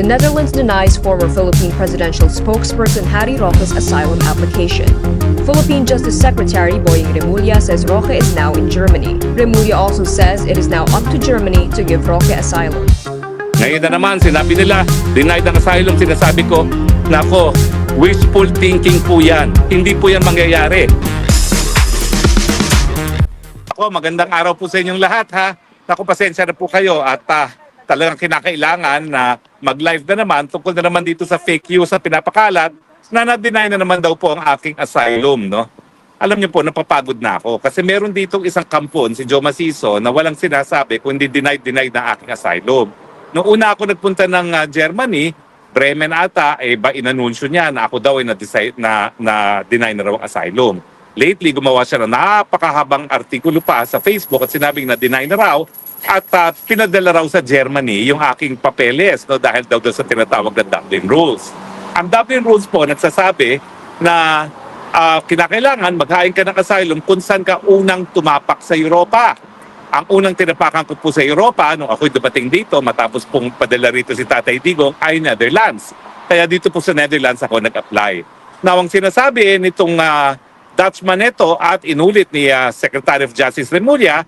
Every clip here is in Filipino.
Netherlands denies former Philippine presidential spokesperson Harry Roque's asylum application. Philippine Justice Secretary Boying Remulla says Roque is now in Germany. Remulla also says it is now up to Germany to give Roque asylum. Ngayon na naman, sinabi nila, denied ang asylum, sinasabi ko, nako, wishful thinking po yan. Hindi po yan mangyayari. Ako, magandang araw po sa inyong lahat, ha? Naku, pasensya na po kayo at talagang kinakailangan na mag-live na naman tungkol na naman dito sa fake news na pinapakalat na na-deny na naman daw po ang aking asylum, no? Alam niyo po, napapagod na ako kasi meron ditong isang kampon, si Joe Maciso, na walang sinasabi kundi denied na aking asylum. Noong una ako nagpunta ng Germany, Bremen ata, inanunsyo niya na ako daw ay na-deny na raw ang asylum. Lately, gumawa siya ng napakahabang artikulo pa sa Facebook at sinabing na-deny na raw at pinadala raw sa Germany yung aking papeles, no, dahil daw sa tinatawag na Dublin Rules. Ang Dublin Rules po nagsasabi na kinakailangan maghain ka ng asylum kung saan ka unang tumapak sa Europa. Ang unang tinapakan ko po sa Europa nung ako'y dumating dito matapos pong padala rito si Tatay Digong ay Netherlands. Kaya dito po sa Netherlands ako nag-apply. Now ang sinasabi nitong Dutchman ito at inulit ni Secretary of Justice Remulla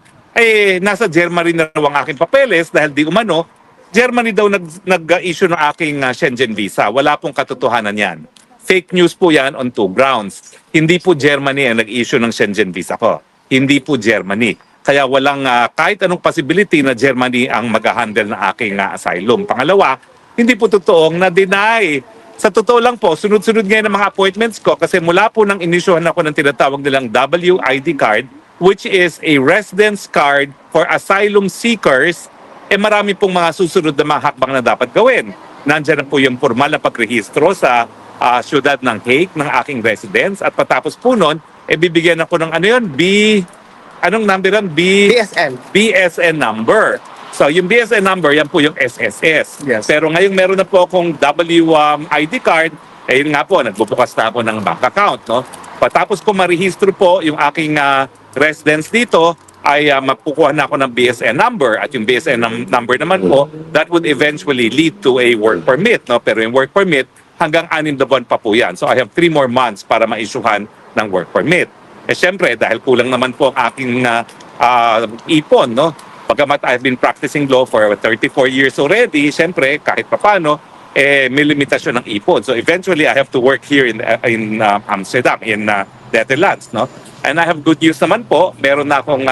nasa Germany na raw ang aking papeles dahil di umano, Germany daw nag-issue ng aking Schengen visa. Wala pong katotohanan yan. Fake news po yan on two grounds. Hindi po Germany ang nag-issue ng Schengen visa ko. Hindi po Germany. Kaya walang kahit anong possibility na Germany ang mag-handle ng aking asylum. Pangalawa, hindi po totoong na-deny. Sa totoo lang po, sunod-sunod ngayon ang mga appointments ko kasi mula po nang inisyuhan ako ng tinatawag nilang WID card, which is a residence card for asylum seekers, marami pong mga susunod na mga hakbang na dapat gawin. Nandiyan na po yung formal na pagrehistro sa syudad ng Hague ng aking residence at patapos po nun, bibigyan ako ng anong number yan? BSN number. So yung BSN number, yan po yung SSS. Yes. Pero ngayon meron na po akong ID card, yun nga po, nagbubukas na ako ng bank account. No? Patapos ko marehistro po yung aking residence dito, ay mapukuha na ako ng BSN number. At yung BSN number naman po, that would eventually lead to a work permit. No? Pero yung work permit, hanggang 6 na buwan pa po yan. So I have 3 more months para ma-issuehan ng work permit. Siyempre, dahil kulang naman po ang aking ipon, no? Pagamat I've been practicing law for 34 years already, siyempre, kahit papano, may limitasyon ng ipon. So eventually, I have to work here in Amsterdam, in Netherlands, no? And I have good news naman po. Meron na akong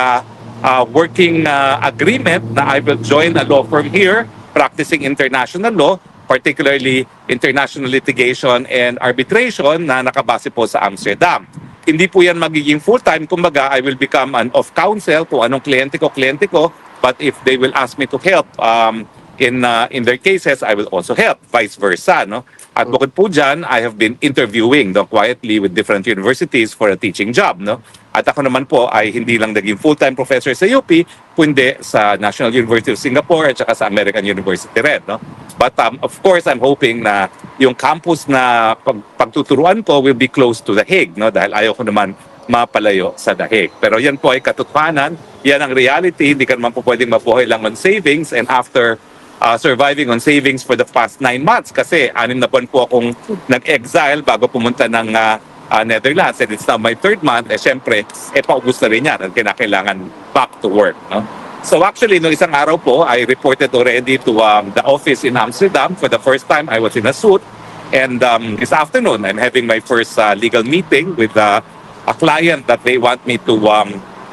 working agreement na I will join a law firm here, practicing international law, particularly international litigation and arbitration na nakabase po sa Amsterdam. Hindi po yan magiging full-time. Kumbaga, I will become an off-counsel kung anong kliyente ko. But if they will ask me to help in their cases, I will also help. Vice versa. No? At bukod po dyan, I have been interviewing quietly with different universities for a teaching job. No? At ako naman po ay hindi lang naging full-time professor sa UP, kundi sa National University of Singapore at saka sa American University rin. No? But of course, I'm hoping na yung campus na pagtuturuan ko will be close to The Hague, no? Dahil ayaw ko naman mapalayo sa The Hague. Pero yan po ay katotohanan, yan ang reality, hindi ka naman po pwedeng mabuhay lang on savings and after surviving on savings for the past 9 months kasi 6 na buwan po akong nag-exile bago pumunta ng Netherlands and it's now my 3rd month, syempre, paubos na rin yan at kinakailangan back to work, no? So actually, no isang araw po, I reported already to the office in Amsterdam. For the first time, I was in a suit. And this afternoon, I'm having my first legal meeting with a client that they want me to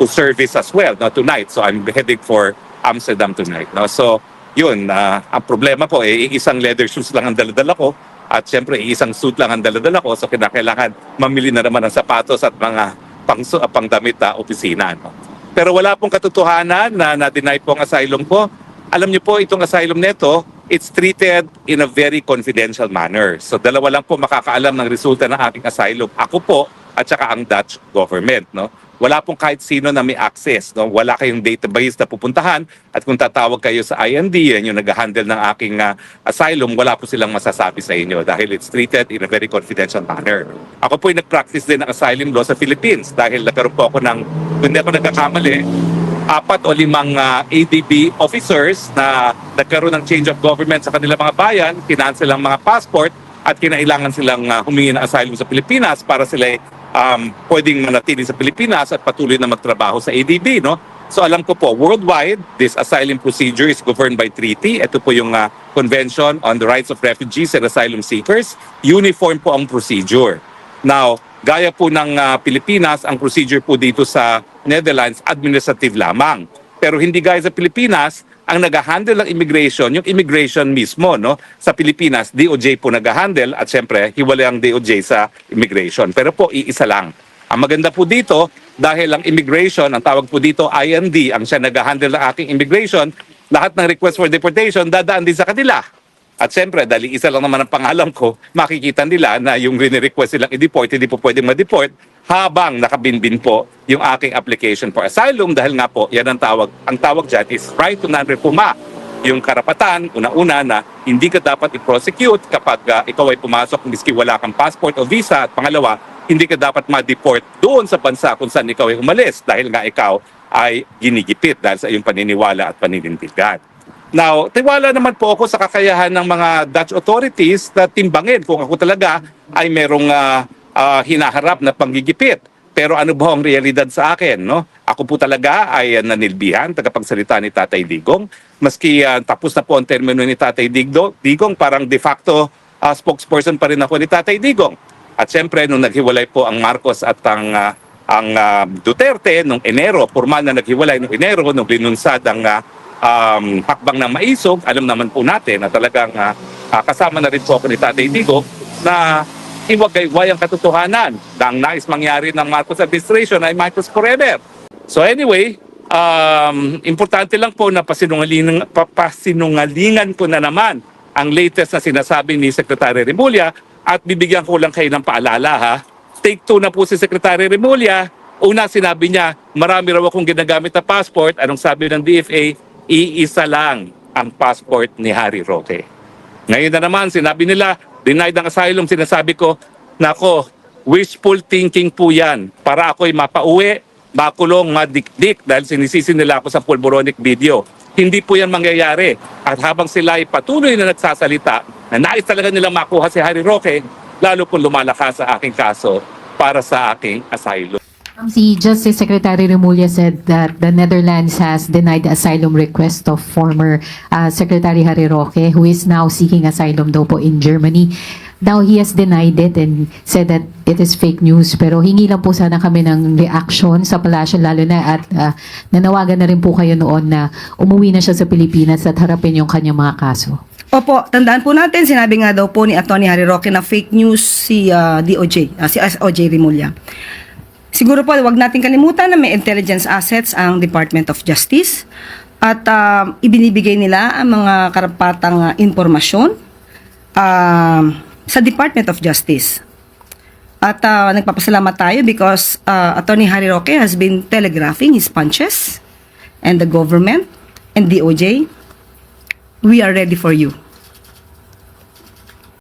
service as well, no, tonight. So I'm heading for Amsterdam tonight. No? So yun, ang problema ko, isang leather shoes lang ang dala-dala ko. At syempre, isang suit lang ang dala-dala ko. So kinakailangan mamili na naman ng sapatos at mga pangdamit na opisina. No? Pero wala pong katotohanan na na-deny po ang asylum ko. Alam niyo po, itong asylum neto, it's treated in a very confidential manner. So dalawa lang po makakaalam ng resulta ng aking asylum. Ako po at saka ang Dutch government. No? Wala pong kahit sino na may access. No? Wala kayong database na pupuntahan. At kung tatawag kayo sa IND, yan yung nag-handle ng aking asylum, wala po silang masasabi sa inyo dahil it's treated in a very confidential manner. Ako po ay nag-practice din ng asylum law sa Philippines dahil nagkaroon po ako ng, kung hindi ako nagkakamali, 4 o 5 ADB officers na nagkaroon ng change of government sa kanilang mga bayan, kinancel ang mga passport at kinailangan silang humingi ng asylum sa Pilipinas para sila pwedeng manatili sa Pilipinas at patuloy na magtrabaho sa ADB, no? So alam ko po, worldwide, this asylum procedure is governed by treaty. Ito po yung Convention on the Rights of Refugees and Asylum Seekers. Uniform po ang procedure. Now, gaya po ng Pilipinas, ang procedure po dito sa Netherlands, administrative lamang. Pero hindi gaya sa Pilipinas, ang nag-handle ng immigration, yung immigration mismo, no? Sa Pilipinas, DOJ po nag-handle at syempre, hiwalay ang DOJ sa immigration. Pero po, iisa lang. Ang maganda po dito, dahil ang immigration, ang tawag po dito IND, ang siya nag-handle ng aking immigration, lahat ng request for deportation dadaan din sa kanila. At siyempre, dahil isa lang naman ang pangalan ko, makikita nila na yung rini-request silang i-deport, hindi po pwedeng ma-deport habang nakabinbin po yung aking application for asylum dahil nga po, yan ang tawag dyan is right to non-refuma. Yung karapatan, una-una na hindi ka dapat i-prosecute kapag ikaw ay pumasok miski wala kang passport o visa at pangalawa, hindi ka dapat ma-deport doon sa bansa kung saan ikaw ay umalis dahil nga ikaw ay ginigipit dahil sa iyong paniniwala at paninindigan. Now, tiwala naman po ako sa kakayahan ng mga Dutch authorities na timbangin kung ako talaga ay merong hinaharap na panggigipit. Pero ano ba ang realidad sa akin, no? Ako po talaga ay nanilbihan, tagapagsalita ni Tatay Digong. Maski tapos na po ang termino ni Tatay Digong, parang de facto spokesperson pa rin ako ni Tatay Digong. At siyempre, nung naghiwalay po ang Marcos at ang Duterte nung Enero, formal na naghiwalay nung Enero, nung linunsad ang hakbang ng maisog, alam naman po natin na talagang kasama na rin po ako ni Tatay Digong na iwagayway ang katotohanan na ang nais mangyari ng Marcos administration ay Marcos forever. So anyway, importante lang po na pasinungalingan ko na naman ang latest na sinasabi ni Secretary Remulla at bibigyan ko lang kayo ng paalala ha. Take 2 na po si Secretary Remulla. Una, sinabi niya, marami raw akong ginagamit na passport. Anong sabi ng DFA? Iisa lang ang passport ni Harry Roque. Ngayon na naman, sinabi nila, denied ang asylum, sinasabi ko, nako, wishful thinking po yan. Para ako'y mapauwi, makulong, madikdik dahil sinisisi nila ako sa pulboronic video. Hindi po yan mangyayari. At habang sila ay patuloy na nagsasalita na nais talaga nilang makuha si Harry Roque, lalo kung lumalakas sa aking kaso para sa aking asylum. Si Justice Secretary Remulla said that the Netherlands has denied the asylum request of former Secretary Harry Roque, who is now seeking asylum daw po in Germany. Now, he has denied it and said that it is fake news. Pero hingi lang po sana kami ng reaction sa palasyo, lalo na at nanawagan na rin po kayo noon na umuwi na siya sa Pilipinas at harapin yung kanyang mga kaso. Opo, tandaan po natin, sinabi nga daw po ni Atty. Harry Roque na fake news si DOJ, si SOJ Remulla. Siguro po, wag natin kalimutan na may intelligence assets ang Department of Justice at ibinibigay nila ang mga karapatang impormasyon sa Department of Justice. At nagpapasalamat tayo because Atty. Harry Roque has been telegraphing his punches and the government and DOJ, we are ready for you.